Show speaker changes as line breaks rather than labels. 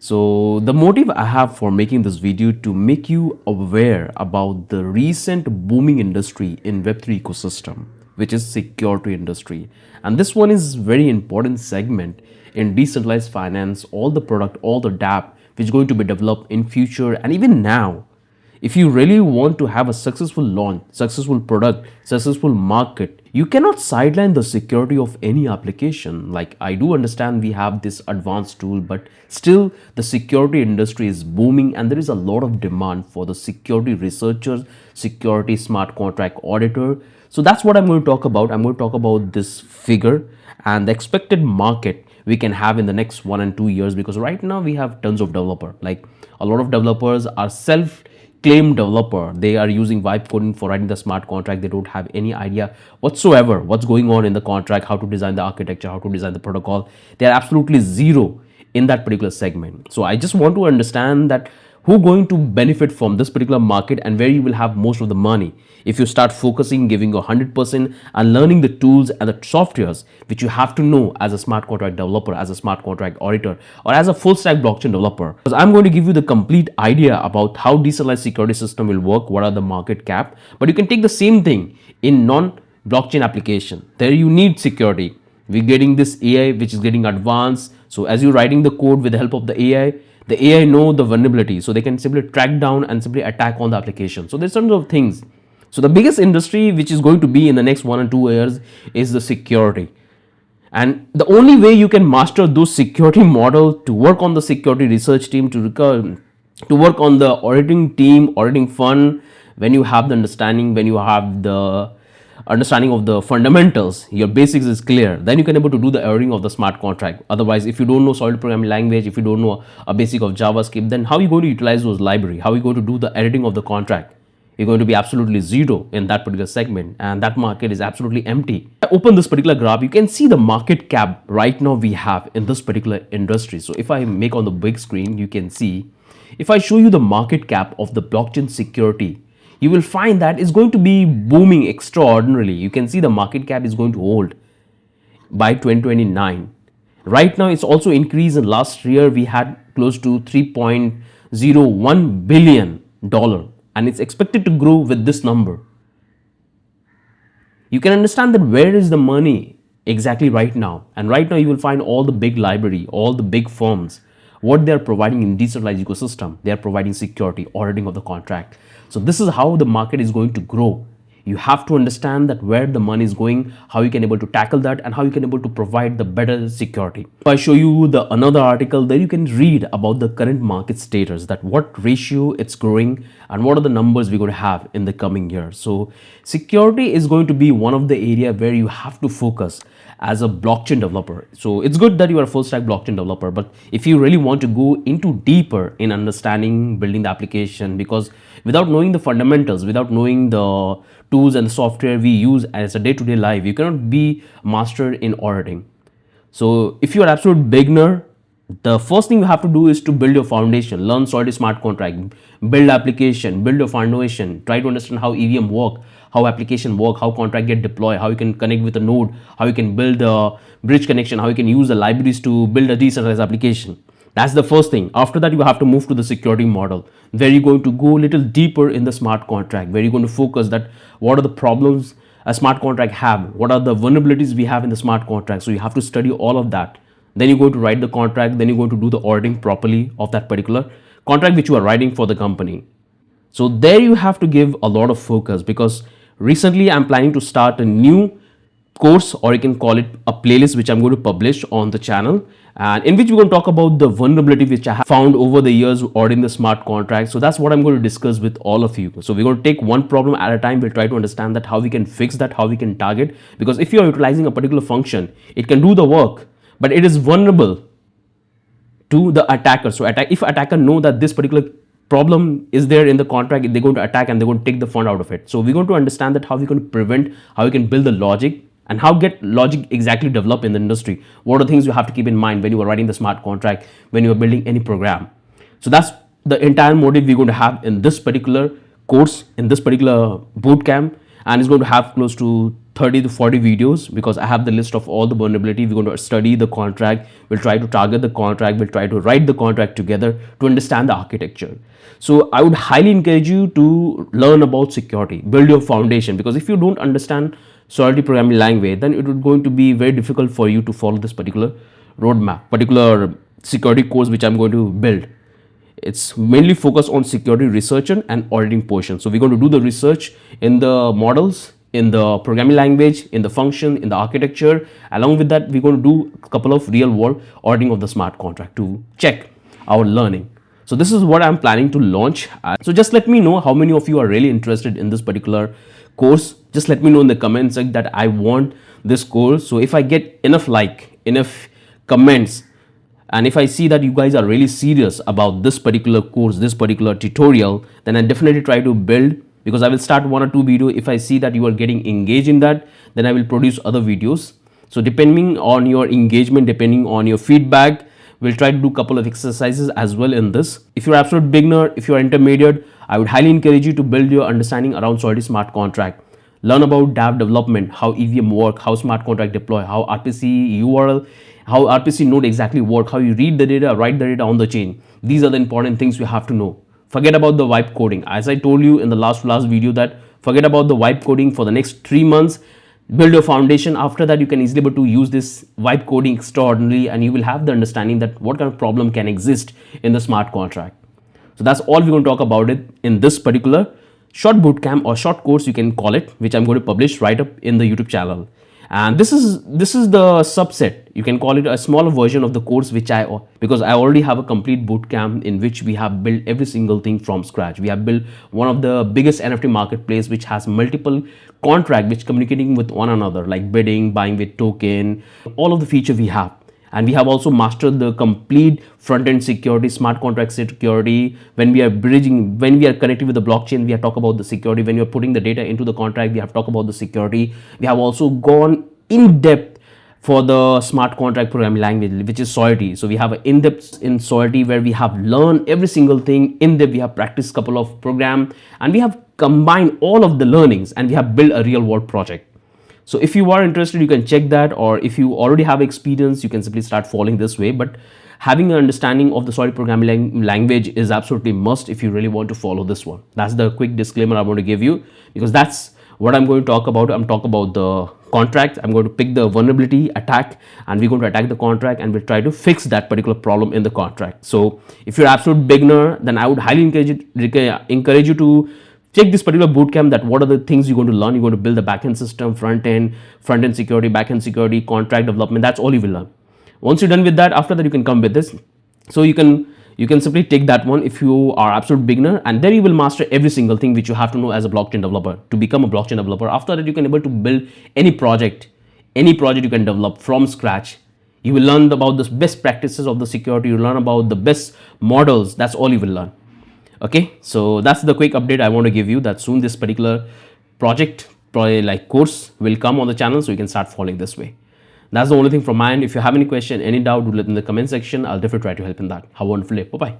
So the motive I have for making this video to make you aware about the recent booming industry in Web3 ecosystem, which is security industry. And this one is very important segment in decentralized finance, all the product, all the dApp, which is going to be developed in future and even now. If you really want to have a successful launch, successful product, successful market, you cannot sideline the security of any application. Like, I do understand we have this advanced tool, but still the security industry is booming and there is a lot of demand for the security researchers, security smart contract auditor. So that's what I'm going to talk about. I'm going to talk about this figure and the expected market we can have in the next 1 and 2 years, because right now we have tons of developer. Like, a lot of developers are self-claimed developer. They are using vibe coding for writing the smart contract. They don't have any idea whatsoever what's going on in the contract, how to design the architecture, how to design the protocol. They are absolutely zero in that particular segment. So I just want to understand that who going to benefit from this particular market and where you will have most of the money if you start focusing, giving your 100% and learning the tools and the softwares which you have to know as a smart contract developer, as a smart contract auditor, or as a full stack blockchain developer. Because I'm going to give you the complete idea about how decentralized security system will work, what are the market cap, but you can take the same thing in non-blockchain application. There you need security. We're getting this AI which is getting advanced. So as you're writing the code with the help of the AI know the vulnerability, so they can simply track down and simply attack on the application. So there's tons of things. So the biggest industry which is going to be in the next 1 and 2 years is the security. And the only way you can master those security model, to work on the security research team, to work on the auditing team, auditing fund, when you have the understanding, when you have the understanding of the fundamentals, your basics is clear, then you can able to do the auditing of the smart contract. Otherwise, if you don't know solid programming language, if you don't know a basic of JavaScript, then how are you going to utilize those library? How are you going to do the editing of the contract? You're going to be absolutely zero in that particular segment, and that market is absolutely empty. I open this particular graph, you can see the market cap right now we have in this particular industry. So if I make on the big screen, you can see, if I show you the market cap of the blockchain security, you will find that it's going to be booming extraordinarily. You can see the market cap is going to hold by 2029. Right now, it's also increased. In last year, we had close to $3.01 billion, and it's expected to grow with this number. You can understand that where is the money exactly right now. And right now, you will find all the big library, all the big firms, what they are providing in decentralized ecosystem. They are providing security, auditing of the contract. So this is how the market is going to grow. You have to understand that where the money is going, how you can able to tackle that, and how you can able to provide the better security. If I show you the another article, there you can read about the current market status, that what ratio it's growing and what are the numbers we're going to have in the coming year. So security is going to be one of the area where you have to focus as a blockchain developer. So it's good that you are a full stack blockchain developer, but if you really want to go into deeper in understanding, building the application, because without knowing the fundamentals, without knowing the tools and software we use as a day-to-day life, you cannot be master in auditing. So if you are absolute beginner, the first thing you have to do is to build your foundation, learn solid smart contract, build application, build your foundation, try to understand how EVM work, how application work, how contract get deployed, how you can connect with a node, how you can build a bridge connection, how you can use the libraries to build a decentralized application. That's the first thing. After that, you have to move to the security model, where you're going to go a little deeper in the smart contract, where you're going to focus that what are the problems a smart contract have, what are the vulnerabilities we have in the smart contract. So you have to study all of that. Then you're going to write the contract, then you're going to do the auditing properly of that particular contract which you are writing for the company. So there you have to give a lot of focus, because recently I'm planning to start a new course, or you can call it a playlist, which I'm going to publish on the channel, and in which we're going to talk about the vulnerability which I have found over the years auditing the smart contract. So that's what I'm going to discuss with all of you. So we're going to take one problem at a time. We'll try to understand that how we can fix that, how we can target, because if you're utilizing a particular function, it can do the work, but it is vulnerable to the attacker. So if attacker know that this particular problem is there in the contract, they're going to attack and they're going to take the fund out of it. So we're going to understand that how we can prevent, how we can build the logic, and how get logic exactly developed in the industry. What are the things you have to keep in mind when you are writing the smart contract, when you are building any program. So that's the entire motive we're going to have in this particular course, in this particular boot camp, and it's going to have close to 30 to 40 videos, because I have the list of all the vulnerability. We're going to study the contract. We'll try to target the contract. We'll try to write the contract together to understand the architecture. So I would highly encourage you to learn about security, build your foundation, because if you don't understand security programming language, then it would going to be very difficult for you to follow this particular roadmap, particular security course which I'm going to build. It's mainly focused on security research and auditing portion. So we're going to do the research in the models, in the programming language, in the function, in the architecture. Along with that, we're going to do a couple of real world auditing of the smart contract to check our learning. So this is what I'm planning to launch. So just let me know how many of you are really interested in this particular course. Just let me know in the comments that I want this course. So if I get enough enough comments, and if I see that you guys are really serious about this particular course, this particular tutorial, then I definitely try to build, because I will start 1 or 2 videos. If I see that you are getting engaged in that, then I will produce other videos. So depending on your engagement, depending on your feedback, we'll try to do a couple of exercises as well in this. If you're absolute beginner, if you're intermediate, I would highly encourage you to build your understanding around Solidity Smart Contract. Learn about DAV development, how EVM work, how smart contract deploy, how RPC URL, how RPC node exactly work, how you read the data, write the data on the chain. These are the important things you have to know. Forget about the vibe coding. As I told you in the last video, that forget about the vibe coding for the next 3 months. Build your foundation. After that, you can easily able to use this vibe coding extraordinarily, and you will have the understanding that what kind of problem can exist in the smart contract. So that's all we're going to talk about it in this particular short bootcamp, or short course you can call it, which I'm going to publish right up in the YouTube channel. And this is the subset, you can call it a smaller version of the course, because I already have a complete bootcamp in which we have built every single thing from scratch. We have built one of the biggest NFT marketplace which has multiple contract which communicating with one another, like bidding, buying with token, all of the feature we have. And we have also mastered the complete front-end security, smart contract security. When we are bridging, when we are connecting with the blockchain, we have talked about the security. When you're putting the data into the contract, we have talked about the security. We have also gone in depth for the smart contract programming language, which is Solidity. So we have an in-depth in Solidity where we have learned every single thing in depth. We have practiced a couple of program, and we have combined all of the learnings, and we have built a real-world project. So if you are interested, you can check that, or if you already have experience, you can simply start following this way. But having an understanding of the Solidity programming language is absolutely must if you really want to follow this one. That's the quick disclaimer I want to give you, because that's what I'm going to talk about. I'm talking about the contract. I'm going to pick the vulnerability attack, and we're going to attack the contract, and we'll try to fix that particular problem in the contract. So if you're absolute beginner, then I would highly encourage you to check this particular bootcamp, that what are the things you're going to learn. You're going to build the backend system, front end security, backend security, contract development. That's all you will learn. Once you're done with that, after that you can come with this. So you can simply take that one if you are absolute beginner, and then you will master every single thing which you have to know as a blockchain developer to become a blockchain developer. After that, you can able to build any project you can develop from scratch. You will learn about the best practices of the security. You learn about the best models. That's all you will learn. Okay, so that's the quick update I want to give you, that soon this particular project, probably like course, will come on the channel, so you can start following this way. That's the only thing from my end. If you have any question, any doubt, do let in the comment section. I'll definitely try to help in that. Have a wonderful day. Bye bye.